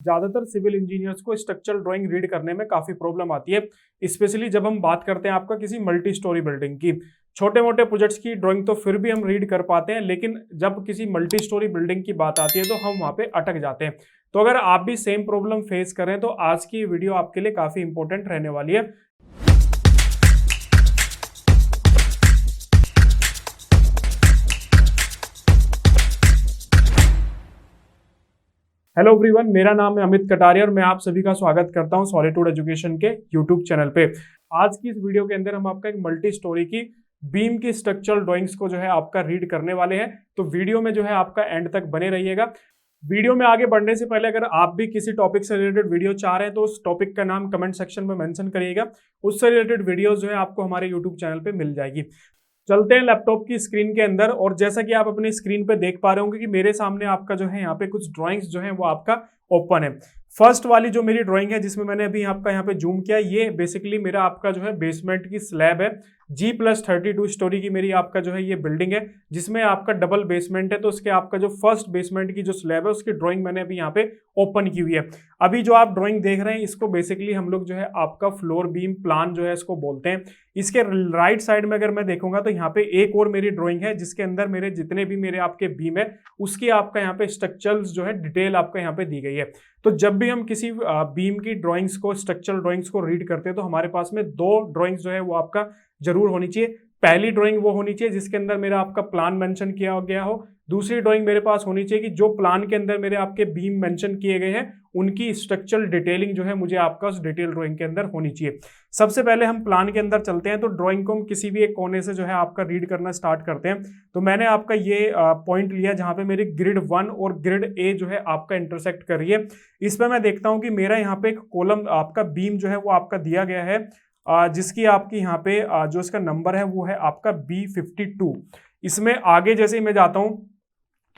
ज़्यादातर civil engineers को structural drawing read करने में काफ़ी प्रॉब्लम आती है, स्पेशली जब हम बात करते हैं आपका किसी मल्टी स्टोरी बिल्डिंग की। छोटे मोटे प्रोजेक्ट्स की ड्राइंग तो फिर भी हम रीड कर पाते हैं, लेकिन जब किसी मल्टी स्टोरी बिल्डिंग की बात आती है तो हम वहाँ पे अटक जाते हैं। तो अगर आप भी सेम प्रॉब्लम फेस करें तो आज की वीडियो आपके लिए काफ़ी इंपॉर्टेंट रहने वाली है। हेलो एवरीवन, मेरा नाम है अमित कटारिया और मैं आप सभी का स्वागत करता हूं सॉलिट्यूड एजुकेशन के यूट्यूब चैनल पे। आज की इस वीडियो के अंदर हम आपका एक मल्टी स्टोरी की बीम की स्ट्रक्चरल ड्राइंग्स को जो है आपका रीड करने वाले हैं। तो वीडियो में जो है आपका एंड तक बने रहिएगा। वीडियो में आगे बढ़ने से पहले अगर आप भी किसी टॉपिक से रिलेटेड वीडियो चाह रहे हैं तो उस टॉपिक का नाम कमेंट सेक्शन में मेंशन करिएगा। उससे रिलेटेड वीडियोस जो है आपको हमारे यूट्यूब चैनल पे मिल जाएगी। चलते हैं लैपटॉप की स्क्रीन के अंदर, और जैसा कि आप अपनी स्क्रीन पे देख पा रहे होंगे कि मेरे सामने आपका जो है यहाँ पे कुछ ड्राइंग्स जो है वो आपका ओपन है। फर्स्ट वाली जो मेरी ड्राइंग है जिसमें मैंने अभी आपका यहाँ पे जूम किया, ये बेसिकली मेरा आपका जो है बेसमेंट की स्लैब है। G+32 स्टोरी की मेरी आपका जो है ये बिल्डिंग है, जिसमें आपका डबल बेसमेंट है। तो उसके आपका जो फर्स्ट बेसमेंट की जो स्लैब है उसकी ड्राइंग मैंने अभी यहाँ पे ओपन की हुई है। अभी जो आप ड्राइंग देख रहे हैं इसको बेसिकली हम लोग जो है आपका फ्लोर बीम प्लान जो है इसको बोलते हैं। इसके राइट साइड में अगर मैं देखूंगा तो यहाँ पे एक और मेरी ड्राइंग है जिसके अंदर मेरे जितने भी मेरे आपके बीम है उसकी आपका यहाँ पे स्ट्रक्चर्स जो है डिटेल आपका यहाँ पे दी गई है। तो जब भी हम किसी बीम की ड्राइंग्स को, स्ट्रक्चरल ड्राइंग्स को रीड करते हैं तो हमारे पास में दो ड्राइंग्स जो है वो आपका जरूर होनी चाहिए। पहली ड्राइंग वो होनी चाहिए जिसके अंदर मेरा आपका प्लान मेंशन किया गया हो। दूसरी ड्राइंग मेरे पास होनी चाहिए कि जो प्लान के अंदर मेरे आपके बीम मेंशन किए गए हैं उनकी स्ट्रक्चरल डिटेलिंग जो है मुझे आपका उस डिटेल ड्राइंग के अंदर होनी चाहिए। सबसे पहले हम प्लान के अंदर चलते हैं। तो ड्राइंग को हम किसी भी एक कोने से जो है आपका रीड करना स्टार्ट करते हैं। तो मैंने आपका ये पॉइंट लिया जहां पे मेरी ग्रिड 1 और ग्रिड ए जो है आपका इंटरसेक्ट कर रही है। इस पर मैं देखता हूं कि मेरा यहाँ पे एक कॉलम आपका बीम जो है वो आपका दिया गया है, जिसकी आपकी यहाँ पे जो इसका नंबर है वो है आपका B52। इसमें आगे जैसे ही मैं जाता हूँ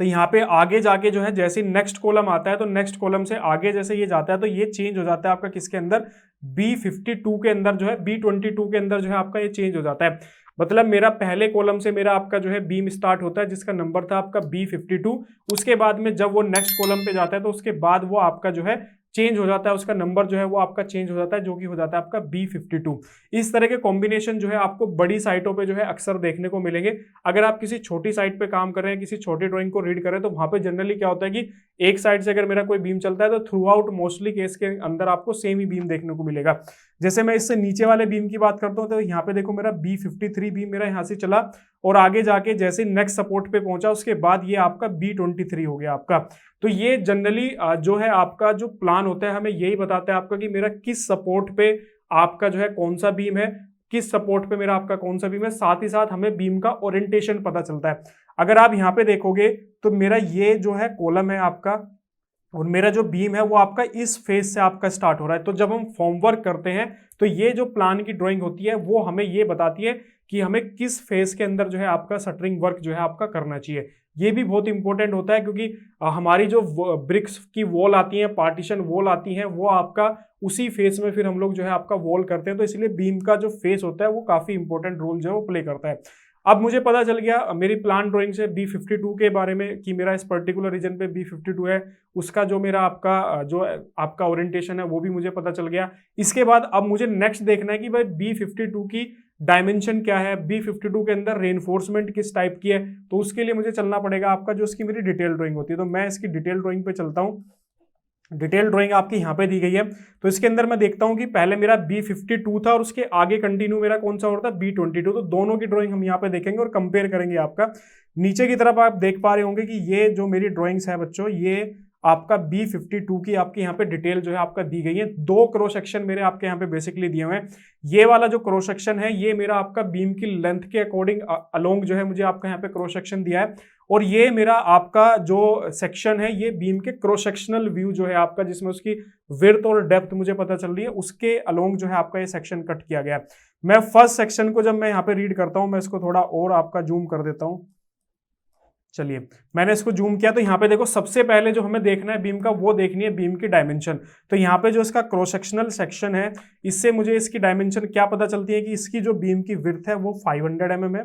तो यहाँ पे आगे जाके जो है जैसे नेक्स्ट कॉलम आता है तो नेक्स्ट कॉलम से आगे जैसे ये जाता है तो ये चेंज हो जाता है आपका किसके अंदर, B52 के अंदर जो है, B22 के अंदर जो है आपका ये चेंज हो जाता है। मतलब मेरा पहले कॉलम से मेरा आपका जो है बीम स्टार्ट होता है जिसका नंबर था आपका B52। उसके बाद में जब वो नेक्स्ट कॉलम पे जाता है तो उसके बाद वो आपका जो है चेंज हो जाता है, उसका नंबर जो है वो आपका चेंज हो जाता है, जो कि हो जाता है आपका B52। इस तरह के कॉम्बिनेशन जो है आपको बड़ी साइटों पे जो है अक्सर देखने को मिलेंगे। अगर आप किसी छोटी साइट पे काम कर रहे हैं, किसी छोटी ड्राइंग को रीड कर रहे हैं, तो वहां पे जनरली क्या होता है कि एक साइड से अगर मेरा कोई बीम चलता है तो थ्रू आउट मोस्टली केस के अंदर आपको सेम ही बीम देखने को मिलेगा। जैसे मैं इससे नीचे वाले बीम की बात करता हूँ तो यहाँ पे देखो मेरा B53 बीम मेरा यहाँ से चला और आगे जाके जैसे नेक्स्ट सपोर्ट पे पहुंचा उसके बाद ये आपका B23 हो गया आपका। तो ये जनरली जो है आपका जो प्लान होता है हमें यही बताता है आपका कि मेरा किस सपोर्ट पे आपका जो है कौन सा बीम है, किस सपोर्ट पे मेरा आपका कौन सा बीम है। साथ ही साथ हमें बीम का ओरिएंटेशन पता चलता है। अगर आप यहाँ पे देखोगे तो मेरा ये जो है कॉलम है आपका और मेरा जो बीम है वो आपका इस फेज से आपका स्टार्ट हो रहा है। तो जब हम फॉर्मवर्क करते हैं तो ये जो प्लान की ड्राइंग होती है वो हमें ये बताती है कि हमें किस फेज के अंदर जो है आपका शटरिंग वर्क जो है आपका करना चाहिए। ये भी बहुत इंपॉर्टेंट होता है क्योंकि हमारी जो ब्रिक्स की वॉल आती है, पार्टीशन वॉल आती है, वो आपका उसी फेस में फिर हम लोग जो है आपका वॉल करते हैं। तो इसलिए बीम का जो फेस होता है वो काफी इंपॉर्टेंट रोल जो है वो प्ले करता है। अब मुझे पता चल गया मेरी प्लान ड्राइंग से B52 के बारे में कि मेरा इस पर्टिकुलर रीजन पे B52 है, उसका जो मेरा आपका जो आपका ओरिएंटेशन है वो भी मुझे पता चल गया। इसके बाद अब मुझे नेक्स्ट देखना है कि भाई B52 की डायमेंशन क्या है, B52 के अंदर रेनफोर्समेंट किस टाइप की है। तो उसके लिए मुझे चलना पड़ेगा आपका जो उसकी मेरी डिटेल ड्राइंग होती है। तो मैं इसकी डिटेल ड्राइंग पे चलता हूँ। डिटेल ड्राइंग आपकी यहाँ पे दी गई है। तो इसके अंदर मैं देखता हूँ कि पहले मेरा B52 था और उसके आगे कंटिन्यू मेरा कौन सा हो रहा था, B22। तो दोनों की ड्राइंग हम यहाँ पे देखेंगे और कंपेयर करेंगे। आपका नीचे की तरफ आप देख पा रहे होंगे कि ये जो मेरी ड्राइंग्स है बच्चों, ये आपका B52 की आपकी यहाँ पे डिटेल जो है आपका दी गई है। दो क्रॉस सेक्शन मेरे आपके यहाँ पे बेसिकली दिए हुए हैं। ये वाला जो क्रॉस सेक्शन है ये मेरा आपका बीम की लेंथ के अकॉर्डिंग अलोंग जो है मुझे आपका यहाँ पे क्रॉस सेक्शन दिया है। और ये मेरा आपका जो सेक्शन है ये बीम के क्रॉस सेक्शनल व्यू जो है आपका, जिसमें उसकी विड्थ और डेप्थ मुझे पता चल रही है, उसके अलोंग जो है आपका ये सेक्शन कट किया गया है। मैं फर्स्ट सेक्शन को जब मैं यहाँ पे रीड करता हूँ, मैं इसको थोड़ा और आपका जूम कर देता हूँ। चलिए मैंने इसको जूम किया तो यहाँ पे देखो सबसे पहले जो हमें देखना है बीम का, वो देखनी है बीम की डायमेंशन। तो यहाँ पे जो इसका क्रॉस सेक्शनल सेक्शन है, इससे मुझे इसकी डायमेंशन क्या पता चलती है कि इसकी जो बीम की विड्थ है वो 500 mm है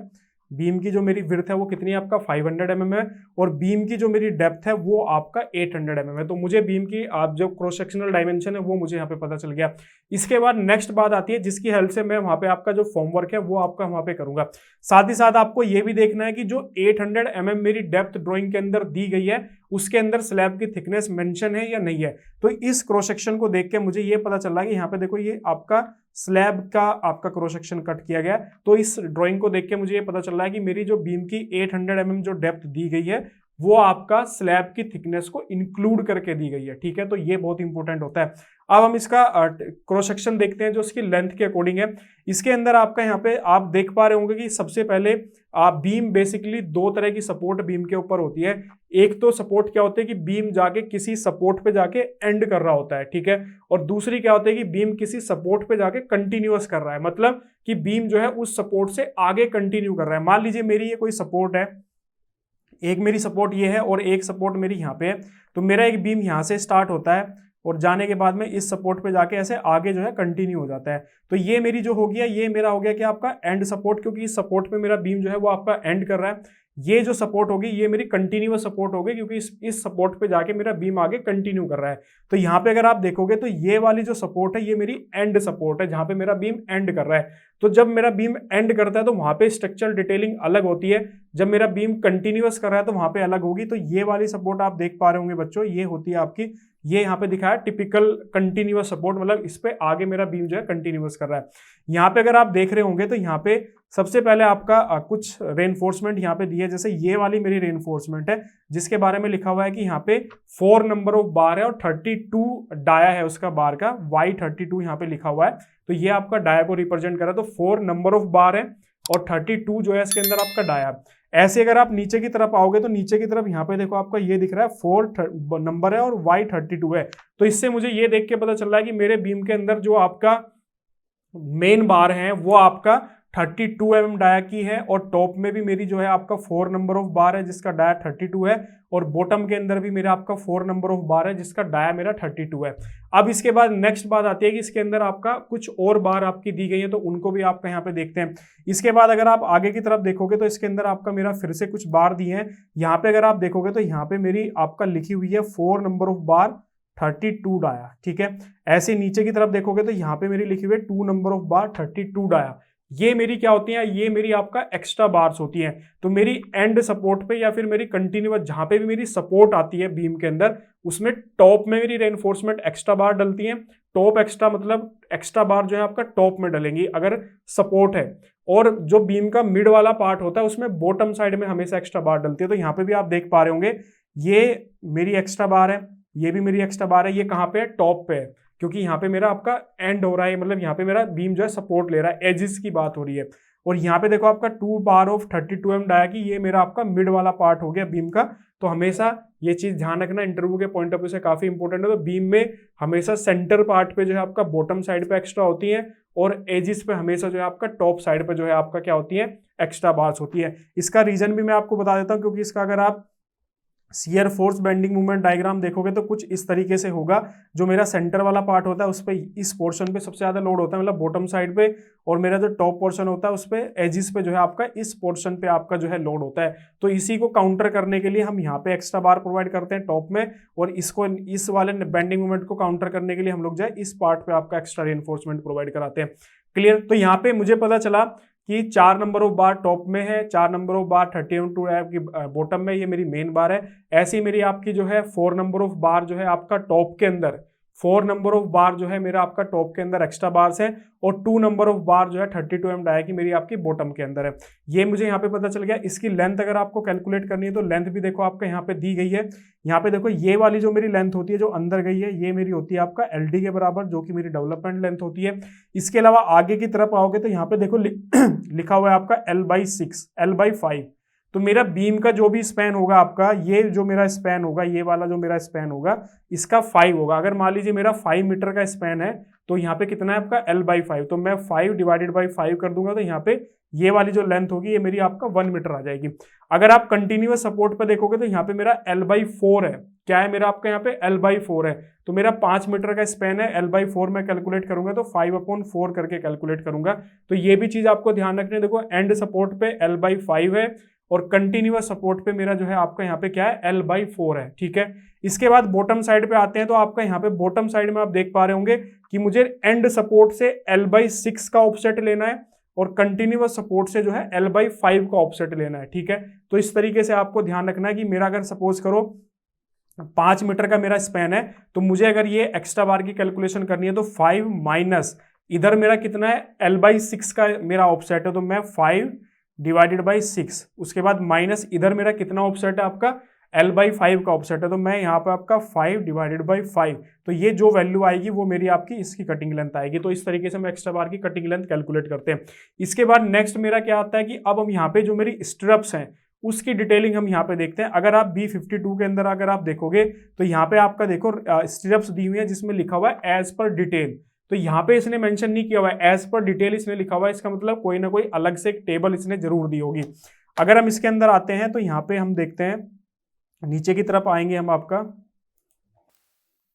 बीम की जो मेरी विड्थ है वो कितनी है आपका 500 mm है, और बीम की जो मेरी डेप्थ है वो आपका 800 mm है। तो मुझे बीम की आप जो क्रॉस सेक्शनल डायमेंशन है वो मुझे यहाँ पे पता चल गया। इसके बाद नेक्स्ट बात आती है जिसकी हेल्प से मैं वहां पे आपका जो फॉर्मवर्क है वो आपका वहां पे करूंगा। साथ ही साथ आपको ये भी देखना है कि जो 800 mm मेरी डेप्थ ड्रॉइंग के अंदर दी गई है उसके अंदर स्लैब की थिकनेस मेंशन है या नहीं है। तो इस क्रॉस सेक्शन को देख के मुझे ये पता चल रहा है कि यहाँ पे देखो ये आपका स्लैब का आपका क्रॉस सेक्शन कट किया गया। तो इस ड्राइंग को देख के मुझे ये पता चल रहा है कि मेरी जो बीम की 800 mm जो डेप्थ दी गई है वो आपका स्लैब की थिकनेस को इंक्लूड करके दी गई है। ठीक है, तो ये बहुत इंपॉर्टेंट होता है। अब हम इसका क्रॉस सेक्शन देखते हैं जो इसकी लेंथ के अकॉर्डिंग है। इसके अंदर आपका यहाँ पे आप देख पा रहे होंगे कि सबसे पहले बीम बेसिकली दो तरह की सपोर्ट बीम के ऊपर होती है। एक तो सपोर्ट क्या होता है कि बीम जाके किसी सपोर्ट पे जाके एंड कर रहा होता है, ठीक है, और दूसरी क्या होता है कि बीम किसी सपोर्ट पे जाके कंटिन्यूअस कर रहा है, मतलब कि बीम जो है उस सपोर्ट से आगे कंटिन्यू कर रहा है। मान लीजिए मेरी ये कोई सपोर्ट है, एक मेरी सपोर्ट ये है और एक सपोर्ट मेरी यहाँ पे है। तो मेरा एक बीम यहाँ से स्टार्ट होता है और जाने के बाद में इस सपोर्ट पे जाके ऐसे आगे जो है कंटिन्यू हो जाता है। तो ये मेरी जो हो गया, ये मेरा हो गया कि आपका एंड सपोर्ट, क्योंकि इस सपोर्ट पे मेरा बीम जो है वो आपका एंड कर रहा है। ये जो सपोर्ट होगी ये मेरी कंटिन्यूअस सपोर्ट होगी, क्योंकि इस सपोर्ट पे जाके मेरा बीम आगे कंटिन्यू कर रहा है। तो यहाँ पे अगर आप देखोगे तो ये वाली जो सपोर्ट है ये मेरी एंड सपोर्ट है, जहां पे मेरा बीम एंड कर रहा है। तो जब मेरा बीम एंड करता है तो वहां पे स्ट्रक्चरल डिटेलिंग अलग होती है, जब मेरा बीम कंटिन्यूअस कर रहा है तो वहां पे अलग होगी। तो ये वाली सपोर्ट आप देख पा रहे होंगे बच्चों, ये होती है आपकी, ये यहाँ पे दिखाया टिपिकल कंटिन्यूअस सपोर्ट, मतलब इस पे आगे मेरा बीम जो है कंटिन्यूअस कर रहा है। यहाँ पे अगर आप देख रहे होंगे तो यहाँ पे सबसे पहले आपका कुछ रेनफोर्समेंट यहाँ पे दिया है। जैसे ये वाली मेरी रेनफोर्समेंट है जिसके बारे में लिखा हुआ है कि यहाँ पे 4 नंबर ऑफ बार है और 32 डाया है उसका बार का, Y32 यहाँ पे लिखा हुआ है। तो ये आपका डाया को रिप्रेजेंट कर रहा है। तो 4 नंबर ऑफ बार है और 32 जो है इसके अंदर आपका डाया। ऐसे अगर आप नीचे की तरफ आओगे तो नीचे की तरफ यहाँ पे देखो आपका ये दिख रहा है 4 नंबर है और Y32 है। तो इससे मुझे ये देख के पता चल रहा है कि मेरे बीम के अंदर जो आपका मेन बार है वो आपका 32 mm डाया की है, और टॉप में भी मेरी जो है आपका 4 नंबर ऑफ बार है जिसका डाया 32 है, और बॉटम के अंदर भी मेरा आपका 4 नंबर ऑफ बार है जिसका डाया मेरा 32 है। अब इसके बाद नेक्स्ट बात आती है कि इसके अंदर आपका कुछ और बार आपकी दी गई है, तो उनको भी आपका यहाँ पे देखते हैं। इसके बाद अगर आप आगे की तरफ देखोगे तो इसके अंदर आपका मेरा फिर से कुछ बार दिए हैं। यहाँ पे अगर आप देखोगे तो यहाँ पे मेरी आपका लिखी हुई है 4 नंबर ऑफ बार 32 डाया, ठीक है। ऐसे नीचे की तरफ देखोगे तो यहाँ पे मेरी लिखी हुई है 2 नंबर ऑफ बार 32 डाया। ये मेरी क्या होती है, ये मेरी आपका एक्स्ट्रा बार्स होती हैं। तो मेरी एंड सपोर्ट पे या फिर मेरी कंटिन्यूअस जहां पे भी मेरी सपोर्ट आती है बीम के अंदर, उसमें टॉप में मेरी रेनफोर्समेंट एक्स्ट्रा बार डलती है। टॉप एक्स्ट्रा मतलब एक्स्ट्रा बार जो है आपका टॉप में डलेंगी अगर सपोर्ट है, और जो बीम का मिड वाला पार्ट होता है उसमें बॉटम साइड में हमेशा एक्स्ट्रा बार डलती है। तो यहाँ पे भी आप देख पा रहे होंगे ये मेरी एक्स्ट्रा बार है, ये भी मेरी एक्स्ट्रा बार है। ये कहाँ पे है, टॉप पे है, क्योंकि यहाँ पे मेरा आपका एंड हो रहा है, मतलब यहाँ पे मेरा बीम जो है सपोर्ट ले रहा है, एजिस की बात हो रही है। और यहाँ पे देखो आपका 2 बार ऑफ 32 mm डाया कि ये मेरा आपका मिड वाला पार्ट हो गया बीम का। तो हमेशा ये चीज ध्यान रखना, इंटरव्यू के पॉइंट ऑफ व्यू से काफी इंपॉर्टेंट है। तो बीम में हमेशा सेंटर पार्ट पे जो है आपका बॉटम साइड पे एक्स्ट्रा होती है, और एजिस पे हमेशा जो है आपका टॉप साइड पे जो है आपका क्या होती है, एक्स्ट्रा बार्स होती है। इसका रीजन भी मैं आपको बता देता हूँ, क्योंकि इसका अगर आप shear force bending movement diagram देखोगे तो कुछ इस तरीके से होगा। जो मेरा सेंटर वाला पार्ट होता है उस पे, इस पोर्शन पे सबसे ज्यादा लोड होता है, मतलब बॉटम साइड पे, और मेरा जो टॉप पोर्शन होता है उस पे एजिस पे जो है आपका इस पोर्शन पे आपका जो है लोड होता है। तो इसी को काउंटर करने के लिए हम यहाँ पे एक्स्ट्रा बार प्रोवाइड करते हैं टॉप में, और इसको इस वाले बेंडिंग मूवमेंट को काउंटर करने के लिए हम लोग जो है इस पार्ट पे आपका एक्स्ट्रा रेनफोर्समेंट प्रोवाइड कराते हैं। क्लियर। तो यहाँ पे मुझे पता चला कि 4 नंबर ऑफ बार टॉप में है, 4 नंबर ऑफ बार 32 है आपकी बॉटम में, ये मेरी मेन बार है। ऐसी मेरी आपकी जो है 4 नंबर ऑफ बार जो है आपका टॉप के अंदर, 4 नंबर ऑफ बार जो है मेरा आपका टॉप के अंदर एक्स्ट्रा बार्स है, और 2 नंबर ऑफ बार जो है 32 mm डाया की मेरी आपकी बॉटम के अंदर है। ये मुझे यहाँ पे पता चल गया। इसकी लेंथ अगर आपको कैलकुलेट करनी है तो लेंथ भी देखो आपका यहाँ पे दी गई है। यहाँ पे देखो ये वाली जो मेरी लेंथ होती है जो अंदर गई है, ये मेरी होती है आपका LD के बराबर, जो कि मेरी डेवलपमेंट लेंथ होती है। इसके अलावा आगे की तरफ आओगे तो यहाँ पे देखो लिखा हुआ है आपका L/6 L/5। तो मेरा बीम का जो भी स्पैन होगा आपका, ये जो मेरा स्पैन होगा, ये वाला जो मेरा स्पैन होगा, इसका 5 होगा। अगर मान लीजिए मेरा 5 मीटर का स्पैन है तो यहाँ पे कितना है आपका L/5, तो मैं 5 डिवाइडेड बाई 5 कर दूंगा, तो यहाँ पे ये वाली जो लेंथ होगी ये मेरी आपका 1 मीटर आ जाएगी। अगर आप कंटिन्यूअस सपोर्ट पे देखोगे तो यहाँ पे मेरा L/4 है, क्या है मेरा आपका यहाँ पे L/4 है, तो मेरा 5 मीटर का स्पेन है, L/4 मैं कैलकुलेट करूंगा तो 5/4 करके कैलकुलेट करूंगा। तो ये भी चीज आपको ध्यान रखनी है। देखो एंड सपोर्ट पे L/5 है और कंटिन्यूअस सपोर्ट पे मेरा जो है आपका यहाँ पे क्या है L/4 है, ठीक है। इसके बाद बॉटम साइड पे आते हैं, तो आपका यहाँ पे बॉटम साइड में आप देख पा रहे होंगे कि मुझे एंड सपोर्ट से L/6 का ऑफसेट लेना है और कंटिन्यूअस सपोर्ट से जो है L/5 का ऑफसेट लेना है, ठीक है। तो इस तरीके से आपको ध्यान रखना है कि मेरा अगर सपोज करो 5 मीटर का मेरा स्पैन है, तो मुझे अगर ये एक्स्ट्रा बार की कैलकुलेशन करनी है तो 5 माइनस इधर मेरा कितना है L/6 का मेरा ऑफसेट है, तो मैं 5 डिवाइडेड बाई 6, उसके बाद माइनस इधर मेरा कितना ऑफसेट है आपका L/5 का ऑफसेट है, तो मैं यहाँ पे आपका 5 डिवाइडेड बाई 5, तो ये जो वैल्यू आएगी वो मेरी आपकी इसकी कटिंग लेंथ आएगी। तो इस तरीके से हम एक्स्ट्रा बार की कटिंग लेंथ कैलकुलेट करते हैं। इसके बाद नेक्स्ट मेरा क्या आता है कि अब हम यहाँ पे जो मेरी स्ट्रप्स हैं उसकी डिटेलिंग हम यहाँ पे देखते हैं। अगर आप B52 के अंदर अगर आप देखोगे तो यहाँ पे आपका देखो स्ट्रप्स दी हुई है जिसमें लिखा हुआ है एज पर डिटेल, तो यहाँ पे इसने मेंशन नहीं किया हुआ है, एज पर डिटेल इसने लिखा हुआ है, इसका मतलब कोई ना कोई अलग से एक टेबल इसने जरूर दी होगी। अगर हम इसके अंदर आते हैं तो यहाँ पे हम देखते हैं, नीचे की तरफ आएंगे हम आपका,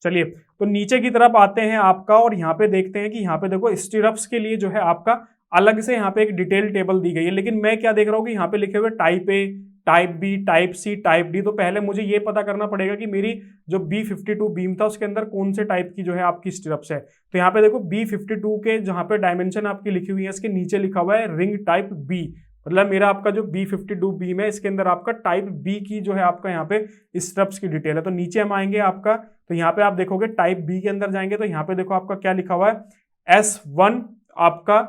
चलिए तो नीचे की तरफ आते हैं आपका और यहाँ पे देखते हैं कि यहाँ पे देखो स्टिरप्स के लिए जो है आपका अलग से यहाँ पे एक डिटेल टेबल दी गई है। लेकिन मैं क्या देख रहा हूँ कि यहाँ पे लिखे हुए type A, type B, type C, type D, तो पहले मुझे ये पता करना पड़ेगा कि मेरी जो B52 बीम था उसके अंदर कौन से टाइप की जो है आपकी स्टिरप्स है। तो यहाँ पे देखो B52 के जहाँ पे डायमेंशन आपकी लिखी हुई है इसके नीचे लिखा हुआ है रिंग टाइप बी, मतलब मेरा आपका जो B52 बीम है इसके अंदर आपका टाइप बी की जो है आपका यहाँ पे स्ट्रप्स की डिटेल है। तो नीचे हम आएंगे आपका, तो यहाँ पे आप देखोगे टाइप बी के अंदर जाएंगे तो यहाँ पे देखो आपका क्या लिखा हुआ है S1, आपका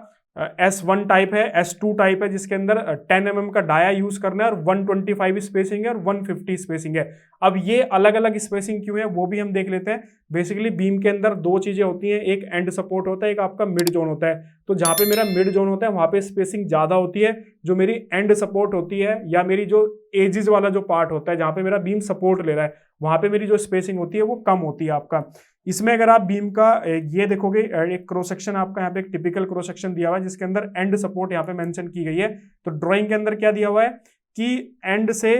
S1 टाइप है, S2 टाइप है जिसके अंदर 10 mm का डाया यूज करना है और 125 स्पेसिंग है और 150 स्पेसिंग है। अब ये अलग अलग स्पेसिंग क्यों है वो भी हम देख लेते हैं। बेसिकली बीम के अंदर दो चीजें होती हैं, एक एंड सपोर्ट होता है, एक आपका मिड जोन होता है। तो जहां पे मेरा मिड जोन होता है वहां पे स्पेसिंग ज्यादा होती है, जो मेरी एंड सपोर्ट होती है या मेरी जो एजिस वाला जो पार्ट होता है जहां पे मेरा बीम सपोर्ट ले रहा है वहां पे मेरी जो स्पेसिंग होती है वो कम होती है आपका। इसमें अगर आप बीम का ये देखोगे एक क्रॉस सेक्शन आपका यहाँ पे एक टिपिकल क्रॉस सेक्शन दिया हुआ है जिसके अंदर एंड सपोर्ट यहाँ पे मेंशन की गई है। तो ड्राइंग के अंदर क्या दिया हुआ है कि एंड से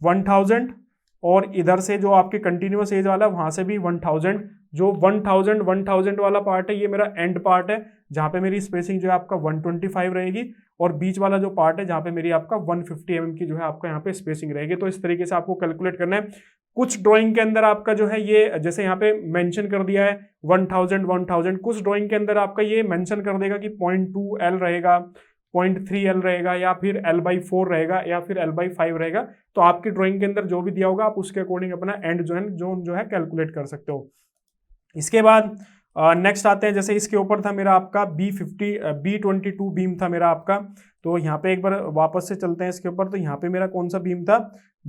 1000 और इधर से जो आपके कंटिन्यूअस एज वाला है वहां से भी 1000, जो 1000 वाला पार्ट है ये मेरा एंड पार्ट है जहां पे मेरी स्पेसिंग जो है आपका 125 रहेगी, और बीच वाला जो पार्ट है जहां पे मेरी आपका 150 mm की जो है आपका यहाँ पे स्पेसिंग रहेगी। तो इस तरीके से आपको कैलकुलेट करना है। कुछ ड्राइंग के अंदर आपका जो है ये जैसे यहाँ पे मेंशन कर दिया है 1000, कुछ ड्राइंग के अंदर आपका ये मेंशन कर देगा कि 0.2L रहेगा, 0.3L रहेगा, या फिर L/4 रहेगा, या फिर L/5 रहेगा। तो आपकी ड्राइंग के अंदर जो भी दिया होगा आप उसके अकॉर्डिंग अपना एंड जोन जो है कैलकुलेट कर सकते हो। इसके बाद नेक्स्ट आते हैं, जैसे इसके ऊपर था मेरा आपका B22 बीम था मेरा आपका। तो यहाँ पे एक बार वापस से चलते हैं इसके ऊपर। तो यहाँ पे मेरा कौन सा बीम था,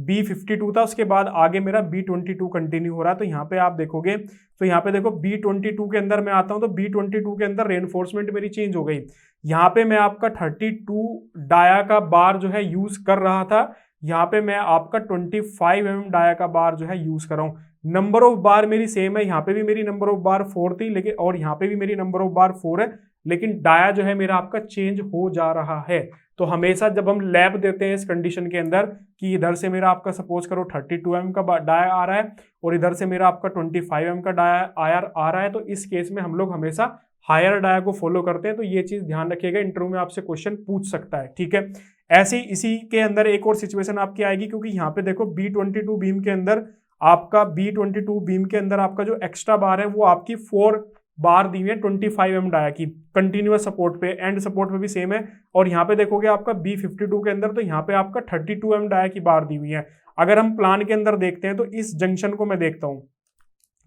B52 था, उसके बाद आगे मेरा B22 कंटिन्यू हो रहा है। तो यहाँ पे आप देखोगे तो यहाँ पे देखो B22 के अंदर मैं आता हूँ तो B22 के अंदर रेनफोर्समेंट मेरी चेंज हो गई। यहाँ पे मैं आपका 32 डाया का बार जो है यूज कर रहा था, यहाँ पे मैं आपका 25 mm डाया का बार जो है यूज कर रहा हूँ। नंबर ऑफ बार मेरी सेम है, यहाँ पे भी मेरी नंबर ऑफ बार 4 थी लेकिन, और यहाँ पे भी मेरी नंबर ऑफ बार 4 है, लेकिन डाया जो है मेरा आपका चेंज हो जा रहा है। तो हमेशा जब हम लैब देते हैं इस कंडीशन के अंदर कि इधर से मेरा आपका सपोज करो 32 mm का डाया आ रहा है और इधर से मेरा आपका 25 mm का डाया आ रहा है, तो इस केस में हम लोग हमेशा हायर डाया को फॉलो करते हैं। तो ये चीज ध्यान रखिएगा, इंटरव्यू में आपसे क्वेश्चन पूछ सकता है, ठीक है। ऐसी इसी के अंदर एक और सिचुएशन आपकी आएगी, क्योंकि यहाँ पे देखो B22 बीम के अंदर आपका B22 बीम के अंदर आपका जो एक्स्ट्रा बार है वो आपकी 4 बार दी हुई है 25 mm डाया की कंटिन्यूअस सपोर्ट पे, एंड सपोर्ट पे भी सेम है। और यहाँ पे देखोगे आपका B52 के अंदर तो यहाँ पे आपका 32 mm डाया की बार दी हुई है। अगर हम प्लान के अंदर देखते हैं तो इस जंक्शन को मैं देखता हूँ,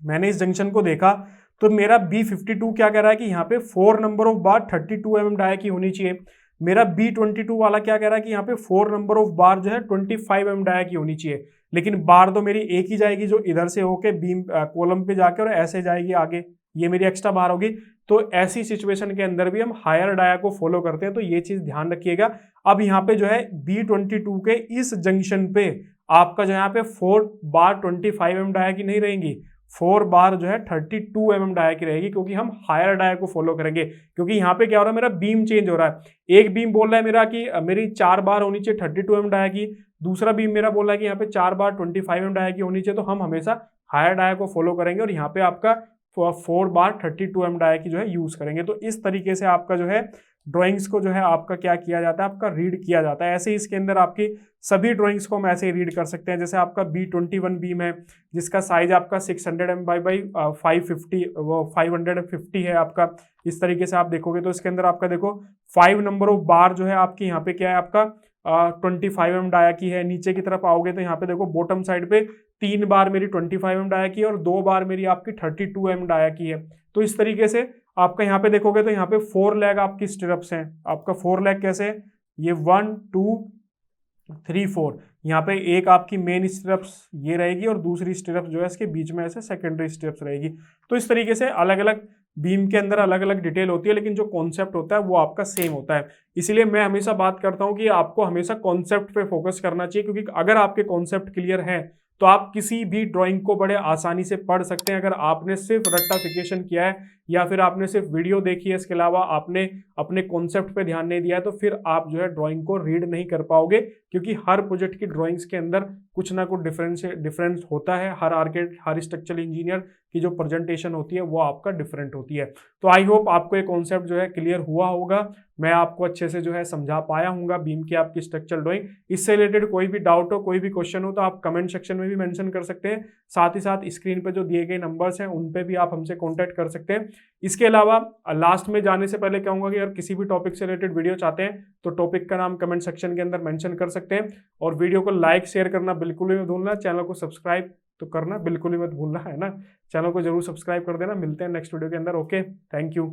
मैंने इस जंक्शन को देखा तो मेरा B52 क्या कह रहा है कि यहाँ पे 4 number of bar 32 mm dia की होनी चाहिए। मेरा B22 वाला क्या कह रहा है कि यहाँ पे 4 नंबर ऑफ बार जो है 25 mm डाया की होनी चाहिए, लेकिन बार तो मेरी एक ही जाएगी जो इधर से होके बीम कॉलम पे जाके और ऐसे जाएगी आगे, ये मेरी एक्स्ट्रा बार होगी। तो ऐसी सिचुएशन के अंदर भी हम हायर डाया को फॉलो करते हैं, तो ये चीज ध्यान रखिएगा। अब यहाँ पे जो है B22 के इस जंक्शन पे आपका जो यहाँ पे 4 बार 25 mm डाया की नहीं रहेंगी, 4 बार जो है 32 mm डाया की रहेगी, क्योंकि हम हायर डाया को फॉलो करेंगे। क्योंकि यहाँ पे क्या हो रहा है, मेरा बीम चेंज हो रहा है। एक बीम बोल रहा है मेरा कि मेरी 4 बार होनी चाहिए 32 mm डाया की, दूसरा बीम मेरा बोल रहा है कि यहाँ पे 4 बार 25 mm डाया की होनी चाहिए। तो हम हमेशा हायर डाया को फॉलो करेंगे और यहाँ पे आपका 4 बार 32 mm डाया की जो है यूज करेंगे। तो इस तरीके से आपका जो है ड्राइंग्स को जो है आपका क्या किया जाता है, आपका रीड किया जाता है। ऐसे ही इसके अंदर आपकी सभी ड्राइंग्स को हम ऐसे ही रीड कर सकते हैं। जैसे आपका B21 बीम है, जिसका साइज आपका 600 mm बाई 550 है आपका। इस तरीके से आप देखोगे तो इसके अंदर आपका देखो 5 नंबर ऑफ बार जो है आपकी यहाँ पे क्या है, आपका 25 mm डाया की है। नीचे की तरफ आओगे तो यहाँ पे देखो बॉटम साइड पे 3 बार मेरी 25 mm डाया की है और 2 बार मेरी आपकी 32 mm डाया की है। तो इस तरीके से आपका यहाँ पे देखोगे तो यहाँ पे 4 लेग आपकी स्टिरप्स हैं। आपका 4 लेग कैसे, ये 1 2 3 4, यहाँ पे एक आपकी मेन स्टिरप्स ये रहेगी और दूसरी स्टिरप्स जो है इसके बीच में ऐसे सेकेंडरी स्टिरप्स रहेगी। तो इस तरीके से अलग अलग बीम के अंदर अलग अलग डिटेल होती है, लेकिन जो कॉन्सेप्ट होता है वो आपका सेम होता है। इसीलिए मैं हमेशा बात करता हूँ कि आपको हमेशा कॉन्सेप्ट पे फोकस करना चाहिए, क्योंकि अगर आपके कॉन्सेप्ट क्लियर है तो आप किसी भी ड्राइंग को बड़े आसानी से पढ़ सकते हैं। अगर आपने सिर्फ रट्टाफिकेशन किया है या फिर आपने सिर्फ वीडियो देखी है, इसके अलावा आपने अपने कॉन्सेप्ट पे ध्यान नहीं दिया है, तो फिर आप जो है ड्राइंग को रीड नहीं कर पाओगे। क्योंकि हर प्रोजेक्ट की ड्राइंग्स के अंदर कुछ ना कुछ डिफरेंस होता है। हर स्ट्रक्चरल इंजीनियर की जो प्रेजेंटेशन होती है वो आपका डिफरेंट होती है। तो आई होप आपको ये कॉन्सेप्ट जो है क्लियर हुआ होगा। मैं आपको अच्छे से जो है समझा पाया हूँगा बीम की आपकी स्ट्रक्चरल ड्राइंग। इससे रिलेटेड कोई भी डाउट हो, कोई भी क्वेश्चन हो, तो आप कमेंट सेक्शन में भी मेंशन कर सकते हैं। साथ ही साथ स्क्रीन पे जो दिए गए नंबर्स हैं उन पे भी आप हमसे कॉन्टैक्ट कर सकते हैं। इसके अलावा लास्ट में जाने से पहले कहूँगा कि अगर किसी भी टॉपिक से रिलेटेड वीडियो चाहते हैं तो टॉपिक का नाम कमेंट सेक्शन के अंदर मेंशन कर सकते हैं। और वीडियो को लाइक शेयर करना बिल्कुल भी मत भूलना, चैनल को सब्सक्राइब तो करना बिल्कुल ही मत भूलना, है ना। चैनल को जरूर सब्सक्राइब कर देना। मिलते हैं नेक्स्ट वीडियो के अंदर। Okay, thank you.